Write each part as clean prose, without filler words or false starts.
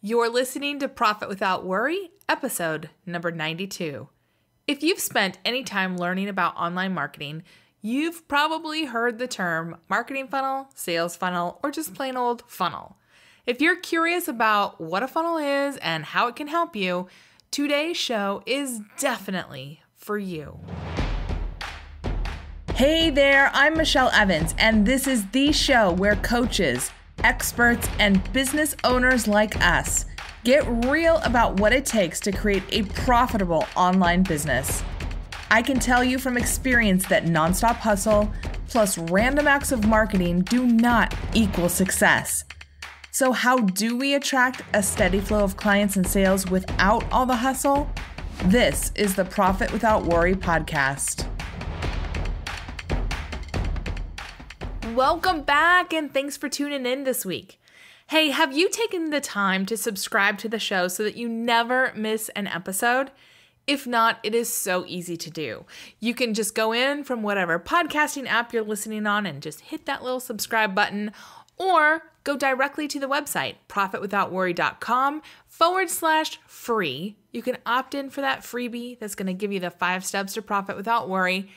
You're listening to Profit Without Worry, episode number 92. If you've spent any time learning about online marketing, you've probably heard the term marketing funnel, sales funnel, or just plain old funnel. If you're curious about what a funnel is and how it can help you, today's show is definitely for you. Hey there, I'm Michelle Evans, and this is the show where coaches, experts, and business owners like us get real about what it takes to create a profitable online business. I can tell you from experience that nonstop hustle plus random acts of marketing do not equal success. So how do we attract a steady flow of clients and sales without all the hustle? This is the Profit Without Worry podcast. Welcome back, and thanks for tuning in this week. Hey, have you taken the time to subscribe to the show so that you never miss an episode? If not, it is so easy to do. You can just go in from whatever podcasting app you're listening on and just hit that little subscribe button, or go directly to the website, profitwithoutworry.com/free. You can opt in for that freebie that's going to give you the 5 steps to profit without worry,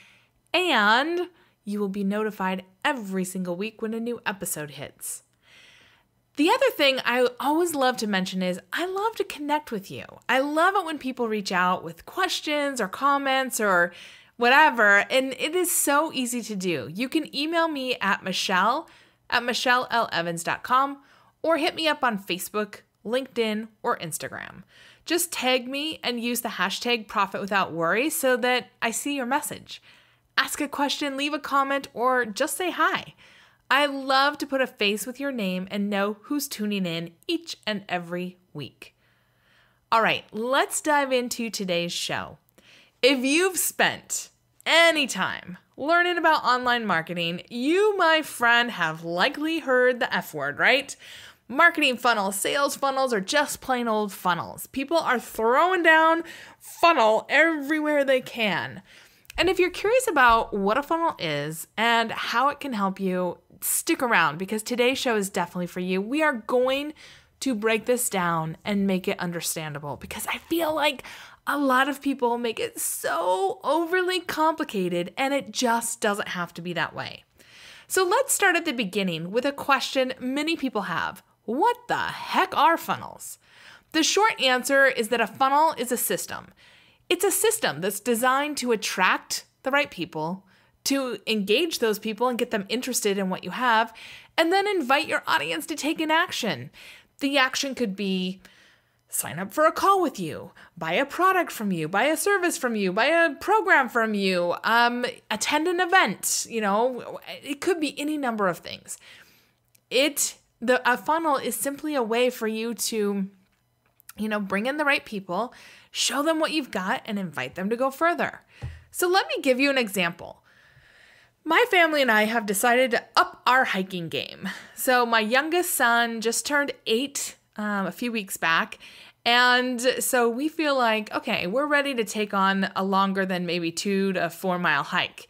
and you will be notified every single week when a new episode hits. The other thing I always love to mention is I love to connect with you. I love it when people reach out with questions or comments or whatever, and it is so easy to do. You can email me at michelle@michellelevans.com or hit me up on Facebook, LinkedIn, or Instagram. Just tag me and use the hashtag ProfitWithoutWorry so that I see your message. Ask a question, leave a comment, or just say hi. I love to put a face with your name and know who's tuning in each and every week. All right, let's dive into today's show. If you've spent any time learning about online marketing, you, my friend, have likely heard the F word, right? Marketing funnels, sales funnels, or just plain old funnels. People are throwing down funnel everywhere they can. And if you're curious about what a funnel is and how it can help you, stick around because today's show is definitely for you. We are going to break this down and make it understandable because I feel like a lot of people make it so overly complicated and it just doesn't have to be that way. So let's start at the beginning with a question many people have. What the heck are funnels? The short answer is that a funnel is a system. It's a system that's designed to attract the right people, to engage those people and get them interested in what you have, and then invite your audience to take an action. The action could be sign up for a call with you, buy a product from you, buy a service from you, buy a program from you, attend an event. It could be any number of things. A funnel is simply a way for you to bring in the right people, show them what you've got, and invite them to go further. So let me give you an example. My family and I have decided to up our hiking game. So my youngest son just turned 8 a few weeks back. And so we feel like, okay, we're ready to take on a longer than maybe 2 to 4 mile hike.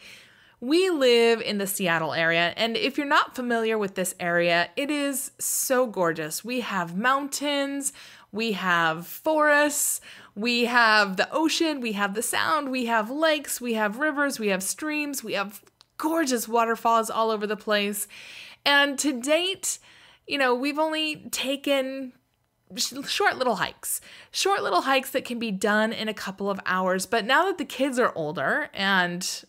We live in the Seattle area, and if you're not familiar with this area, it is so gorgeous. We have mountains, we have forests, we have the ocean, we have the sound, we have lakes, we have rivers, we have streams, we have gorgeous waterfalls all over the place. And to date, we've only taken short little hikes that can be done in a couple of hours. But now that the kids are older and,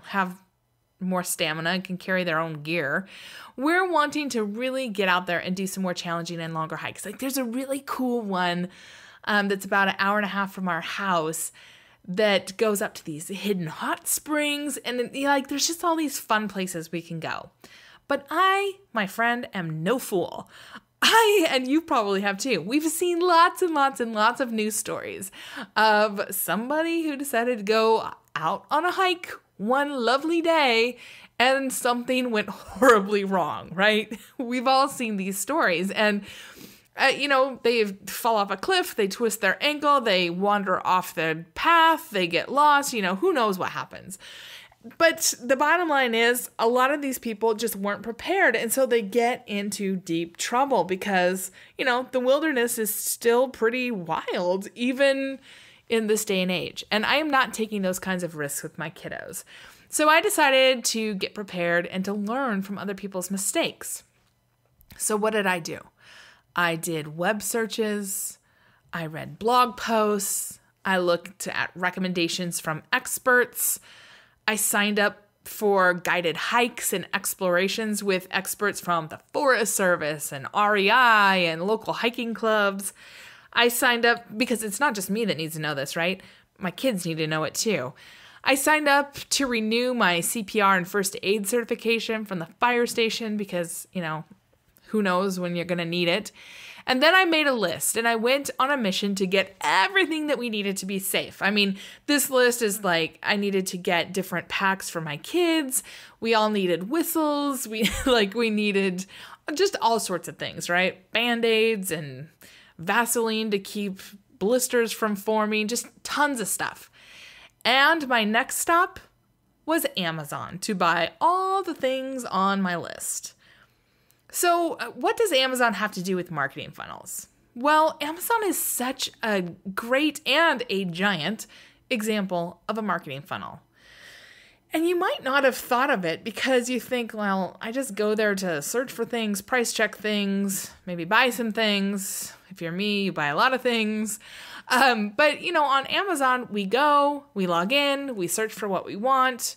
have more stamina and can carry their own gear, we're wanting to really get out there and do some more challenging and longer hikes. Like there's a really cool one that's about an hour and a half from our house that goes up to these hidden hot springs, and there's just all these fun places we can go. But I, my friend, am no fool. And you probably have too. We've seen lots and lots and lots of news stories of somebody who decided to go out on a hike one lovely day and something went horribly wrong, right? We've all seen these stories, and they fall off a cliff, they twist their ankle, they wander off the path, they get lost, who knows what happens. But the bottom line is a lot of these people just weren't prepared. And so they get into deep trouble because, the wilderness is still pretty wild, even in this day and age. And I am not taking those kinds of risks with my kiddos. So I decided to get prepared and to learn from other people's mistakes. So what did I do? I did web searches. I read blog posts. I looked at recommendations from experts. I signed up for guided hikes and explorations with experts from the Forest Service and REI and local hiking clubs. I signed up because it's not just me that needs to know this, right? My kids need to know it too. I signed up to renew my CPR and first aid certification from the fire station because, who knows when you're going to need it. And then I made a list and I went on a mission to get everything that we needed to be safe. I mean, this list is like, I needed to get different packs for my kids. We all needed whistles. We needed just all sorts of things, right? Band-Aids and Vaseline to keep blisters from forming, just tons of stuff. And my next stop was Amazon to buy all the things on my list. So what does Amazon have to do with marketing funnels? Well, Amazon is such a great and a giant example of a marketing funnel. And you might not have thought of it because you think, well, I just go there to search for things, price check things, maybe buy some things. If you're me, you buy a lot of things. But on Amazon, we go, we log in, we search for what we want,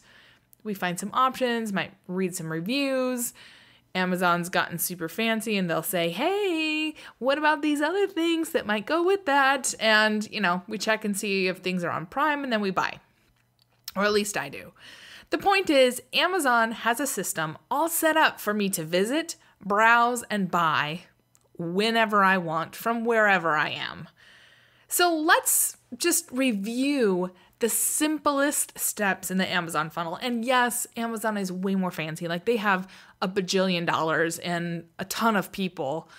we find some options, might read some reviews. Amazon's gotten super fancy and they'll say, hey, what about these other things that might go with that? And, we check and see if things are on Prime and then we buy. Or at least I do. The point is, Amazon has a system all set up for me to visit, browse, and buy whenever I want from wherever I am. So let's just review the simplest steps in the Amazon funnel. And yes, Amazon is way more fancy. Like they have a bajillion dollars and a ton of people.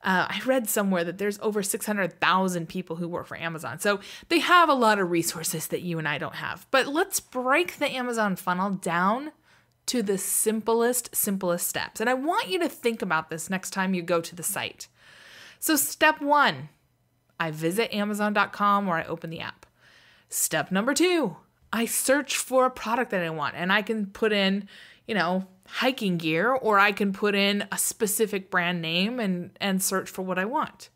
I read somewhere that there's over 600,000 people who work for Amazon. So they have a lot of resources that you and I don't have. But let's break the Amazon funnel down to the simplest steps. And I want you to think about this next time you go to the site. So step 1, I visit Amazon.com or I open the app. Step number 2, I search for a product that I want. And I can put in, hiking gear, or I can put in a specific brand name and search for what I want.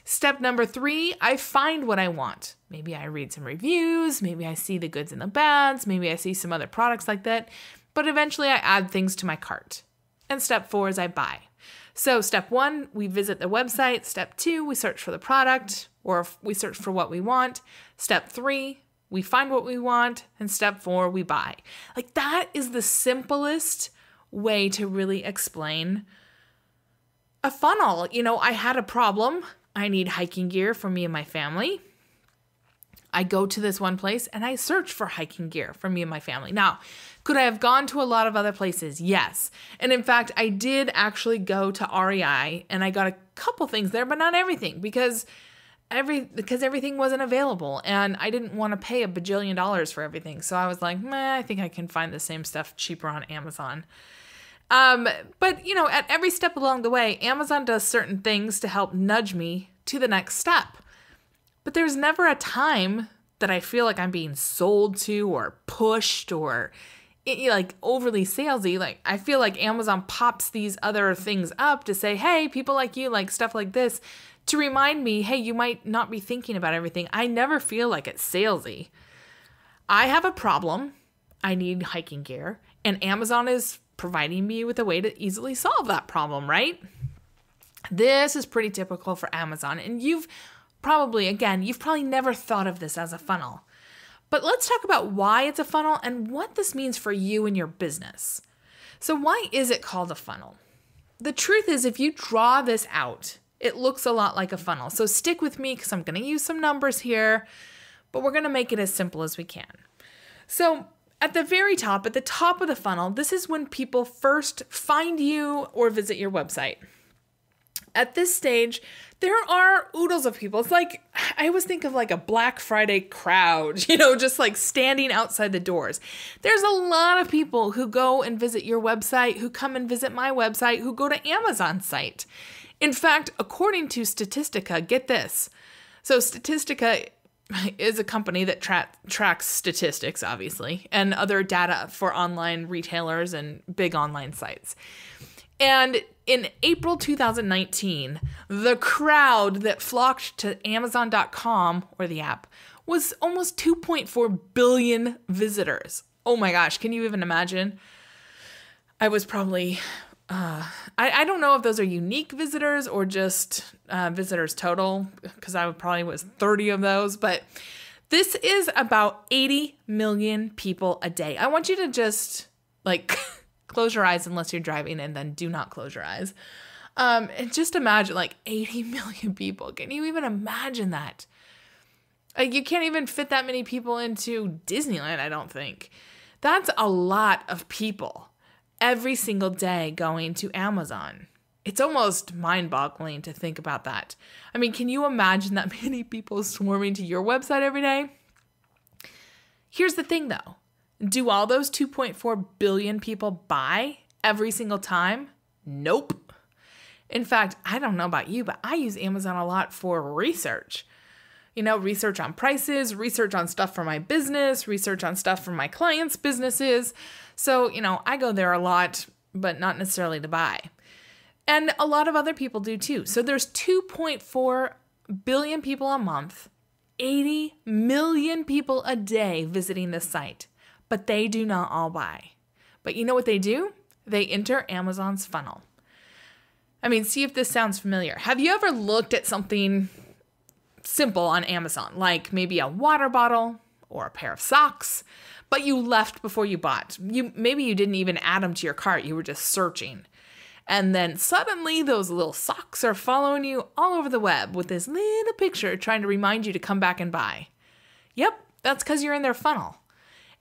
Step number 3, I find what I want. Maybe I read some reviews, maybe I see the goods and the bads, maybe I see some other products like that, but eventually I add things to my cart. And step 4 is I buy. So step 1, we visit the website. Step 2, we search for the product, or we search for what we want. Step 3, we find what we want. And step 4, we buy. Like that is the simplest way to really explain a funnel. I had a problem. I need hiking gear for me and my family. I go to this one place and I search for hiking gear for me and my family. Now, could I have gone to a lot of other places? Yes. And in fact, I did actually go to REI and I got a couple things there, but not everything because everything wasn't available and I didn't want to pay $1 bajillion for everything. So I was like, I think I can find the same stuff cheaper on Amazon. But at every step along the way, Amazon does certain things to help nudge me to the next step. But there's never a time that I feel like I'm being sold to or pushed or like overly salesy. Like I feel like Amazon pops these other things up to say, hey, people like you like stuff like this, to remind me, hey, you might not be thinking about everything. I never feel like it's salesy. I have a problem. I need hiking gear. And Amazon is providing me with a way to easily solve that problem, right? This is pretty typical for Amazon. And you've probably never thought of this as a funnel. But let's talk about why it's a funnel and what this means for you and your business. So why is it called a funnel? The truth is, if you draw this out, it looks a lot like a funnel. So stick with me because I'm going to use some numbers here, but we're going to make it as simple as we can. So at the very top, at the top of the funnel, this is when people first find you or visit your website. At this stage, there are oodles of people. It's like, I always think of like a Black Friday crowd, you know, just like standing outside the doors. There's a lot of people who go and visit your website, who come and visit my website, who go to Amazon's site. In fact, according to Statistica, get this. So Statistica is a company that tracks statistics, obviously, and other data for online retailers and big online sites. And in April 2019, the crowd that flocked to Amazon.com, or the app, was almost 2.4 billion visitors. Oh my gosh, can you even imagine? I was probably, I don't know if those are unique visitors or just visitors total, because I probably was 30 of those, but this is about 80 million people a day. I want you to just like close your eyes unless you're driving, and then do not close your eyes. And just imagine like 80 million people. Can you even imagine that? You can't even fit that many people into Disneyland, I don't think. That's a lot of people every single day going to Amazon. It's almost mind-boggling to think about that. I mean, can you imagine that many people swarming to your website every day? Here's the thing though. Do all those 2.4 billion people buy every single time? Nope. In fact, I don't know about you, but I use Amazon a lot for research. You know, research on prices, research on stuff for my business, research on stuff for my clients' businesses. So, you know, I go there a lot, but not necessarily to buy. And a lot of other people do too. So there's 2.4 billion people a month, 80 million people a day visiting this site. But they do not all buy. But you know what they do? They enter Amazon's funnel. I mean, see if this sounds familiar. Have you ever looked at something simple on Amazon, like maybe a water bottle or a pair of socks, but you left before you bought? Maybe you didn't even add them to your cart. You were just searching. And then suddenly those little socks are following you all over the web with this little picture trying to remind you to come back and buy. Yep, that's because you're in their funnel.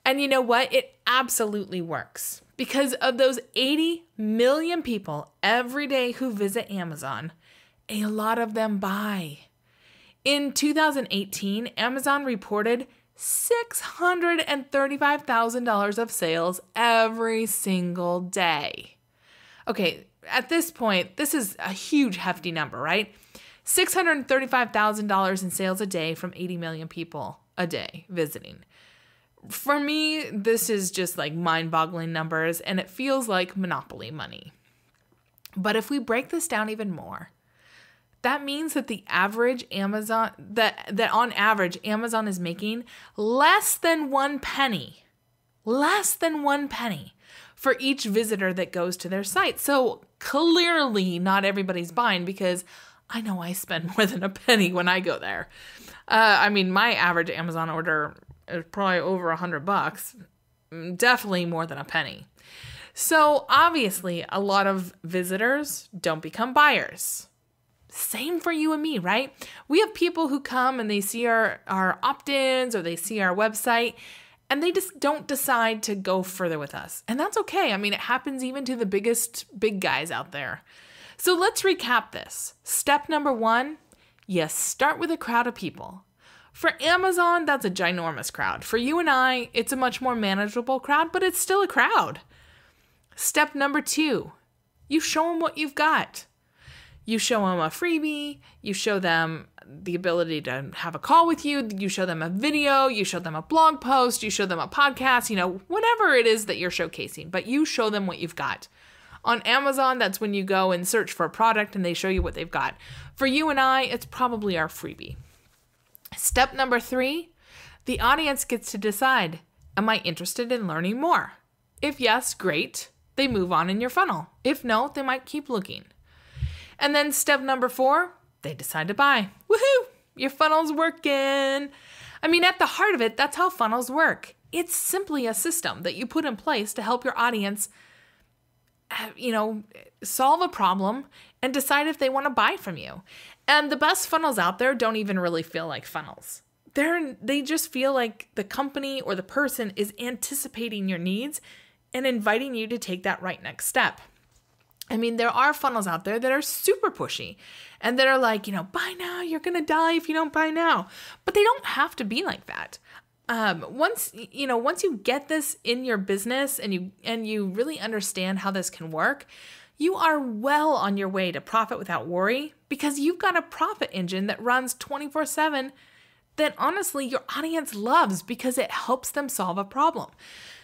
And you know what? It absolutely works. Because of those 80 million people every day who visit Amazon, a lot of them buy. In 2018, Amazon reported $635,000 of sales every single day. Okay, at this point, this is a huge, hefty number, right? $635,000 in sales a day from 80 million people a day visiting. For me, this is just like mind-boggling numbers, and it feels like monopoly money. But if we break this down even more, that means that the average Amazon, that on average, Amazon is making less than 1 penny for each visitor that goes to their site. So clearly not everybody's buying, because I know I spend more than a penny when I go there. I mean, my average Amazon order is probably over $100, definitely more than a penny. So obviously a lot of visitors don't become buyers. Same for you and me, right? We have people who come and they see our opt-ins or they see our website and they just don't decide to go further with us. And that's okay. I mean, it happens even to the big guys out there. So let's recap this. Step number 1, you start with a crowd of people. For Amazon, that's a ginormous crowd. For you and I, it's a much more manageable crowd, but it's still a crowd. Step number 2, you show them what you've got. You show them a freebie, you show them the ability to have a call with you, you show them a video, you show them a blog post, you show them a podcast, whatever it is that you're showcasing, but you show them what you've got. On Amazon, that's when you go and search for a product and they show you what they've got. For you and I, it's probably our freebie. Step number 3, the audience gets to decide, am I interested in learning more? If yes, great, they move on in your funnel. If no, they might keep looking. And then step number 4, they decide to buy. Woohoo! Your funnel's working. I mean, at the heart of it, that's how funnels work. It's simply a system that you put in place to help your audience, solve a problem and decide if they want to buy from you. And the best funnels out there don't even really feel like funnels. They just feel like the company or the person is anticipating your needs and inviting you to take that right next step. I mean, there are funnels out there that are super pushy and that are like, buy now, you're going to die if you don't buy now. But they don't have to be like that. Once you get this in your business and you really understand how this can work, you are well on your way to profit without worry, because you've got a profit engine that runs 24/7 that honestly your audience loves because it helps them solve a problem.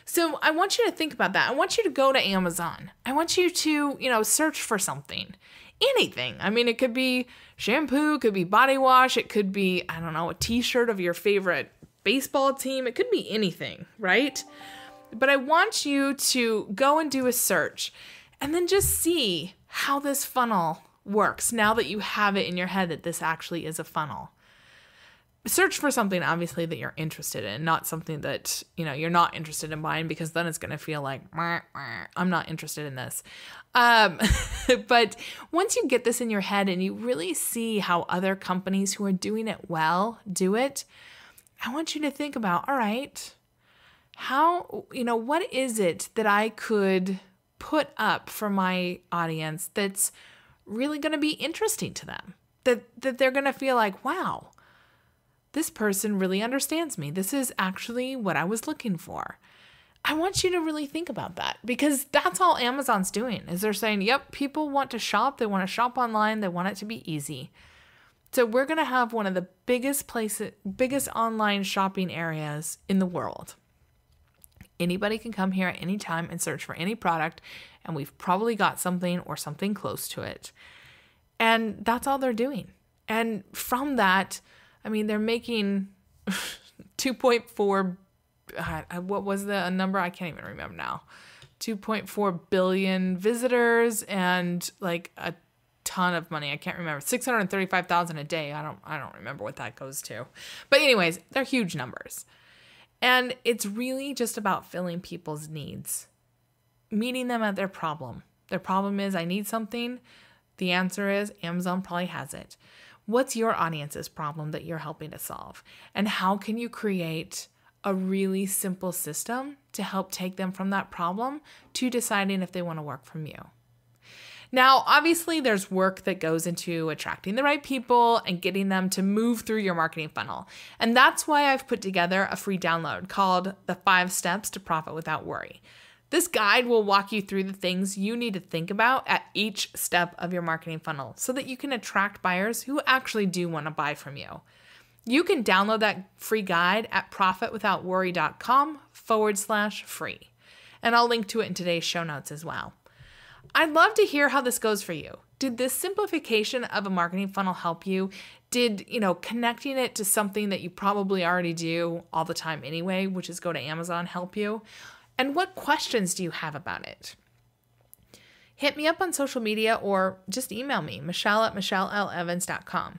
So I want you to think about that. I want you to go to Amazon. I want you to, search for something, anything. I mean, it could be shampoo, it could be body wash, it could be, I don't know, a t-shirt of your favorite baseball team. It could be anything, right? But I want you to go and do a search and then just see how this funnel works now that you have it in your head that this actually is a funnel. Search for something, obviously, that you're interested in, not something that, you're not interested in buying, because then it's going to feel like, I'm not interested in this. But once you get this in your head and you really see how other companies who are doing it well do it, I want you to think about, all right, what is it that I could put up for my audience that's really going to be interesting to them, that they're going to feel like, wow, this person really understands me. This is actually what I was looking for. I want you to really think about that, because that's all Amazon's doing, is they're saying, yep, people want to shop. They want to shop online. They want it to be easy. So we're going to have one of the biggest online shopping areas in the world. Anybody can come here at any time and search for any product, and we've probably got something or something close to it. And that's all they're doing. And from that, I mean, they're making 2.4, what was the number? I can't even remember now. 2.4 billion visitors and like a ton of money. I can't remember. 635,000 a day. I don't remember what that goes to. But anyways, they're huge numbers. And it's really just about filling people's needs, meeting them at their problem. Their problem is, I need something. The answer is Amazon probably has it. What's your audience's problem that you're helping to solve? And how can you create a really simple system to help take them from that problem to deciding if they want to work from you? Now, obviously, there's work that goes into attracting the right people and getting them to move through your marketing funnel. And that's why I've put together a free download called The 5 Steps to Profit Without Worry. This guide will walk you through the things you need to think about at each step of your marketing funnel so that you can attract buyers who actually do want to buy from you. You can download that free guide at profitwithoutworry.com/free. And I'll link to it in today's show notes as well. I'd love to hear how this goes for you. Did this simplification of a marketing funnel help you? Did, connecting it to something that you probably already do all the time anyway, which is go to Amazon, help you? And what questions do you have about it? Hit me up on social media or just email me, michelle@michelleLevans.com.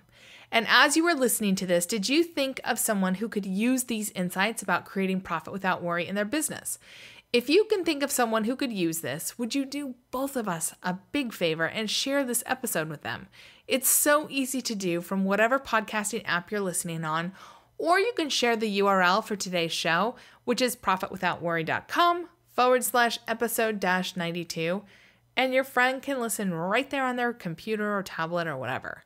And as you were listening to this, did you think of someone who could use these insights about creating profit without worry in their business? If you can think of someone who could use this, would you do both of us a big favor and share this episode with them? It's so easy to do from whatever podcasting app you're listening on, or you can share the URL for today's show, which is profitwithoutworry.com/episode-92, and your friend can listen right there on their computer or tablet or whatever.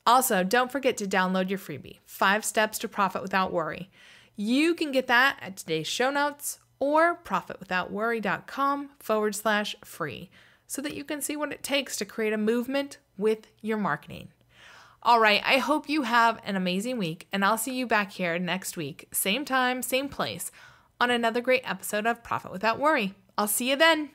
Also, don't forget to download your freebie, 5 Steps to Profit Without Worry. You can get that at today's show notes or profitwithoutworry.com/free so that you can see what it takes to create a movement with your marketing. All right, I hope you have an amazing week, and I'll see you back here next week, same time, same place, on another great episode of Profit Without Worry. I'll see you then.